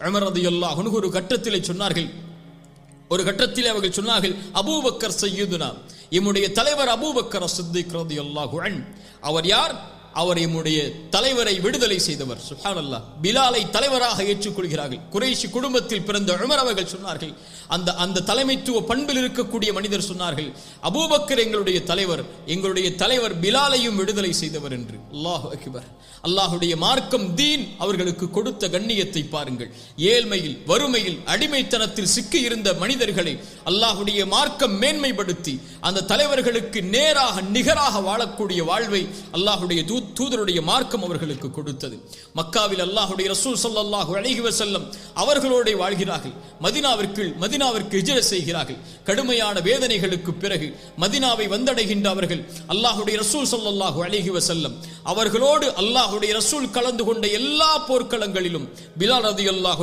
Umar ரலியல்லாஹு அன்ஹு ஒரு கட்டத்திலே சொன்னார்கள், அபூபக்கர் சய்யிதுனா, எம்முடைய தலைவர் அபூபக்கர் சித்திக் ரலியல்லாஹு அன்ஹு. அவர் யார்? அவர் எம்முடைய தலைவரை விடுதலை செய்தவர். சுப்ஹானல்லாஹ். பிலாலை தலைவராக ஏற்றுக்கொள்கிறார்கள். குறைஷி குடும்பத்தில் பிறந்த உமர் அவர்கள் சொன்னார்கள், அந்த தலைமைத்துவ பண்பில் இருக்கக்கூடிய மனிதர் சொன்னார்கள், அபூபக்கர் எங்களுடைய தலைவர் பிலாலையும் விடுதலை செய்தவர் என்று. அல்லாஹு அக்பர். அல்லாஹுடைய மார்க்கம் தீன் அவர்களுக்கு கொடுத்த கண்ணியத்தை பாருங்கள். ஏழ்மையில், வறுமையில், அடிமைத்தனத்தில் சிக்கி இருந்த மனிதர்களை அல்லாஹுடைய மார்க்கம் மேன்மைப்படுத்தி அந்த தலைவர்களுக்கு நேராக நிகராக வாழக்கூடிய வாழ்வை அல்லாஹுடைய தூதருடைய மார்க்கம் அவர்களுக்கு கொடுத்தது. மக்காவில் அல்லாஹுடைய ரசூல் ஸல்லல்லாஹு அலைஹி வஸல்லம் அவர்களோடு வாழ்கிறார்கள். மதீனாவிற்கு ஹிஜ்ரத் செய்கிறார்கள். கடுமையான வேதனைகளுக்கு பிறகு மதீனாவை வந்தடைகின்ற அவர்கள் அல்லாஹுடைய ரசூல் ஸல்லல்லாஹு அலைஹி வஸல்லம் அவர்களோடு அல்லாஹுடைய ரசூல் கலந்து கொண்ட எல்லா போர்க்களங்களிலும் பிலால் ரலியல்லாஹு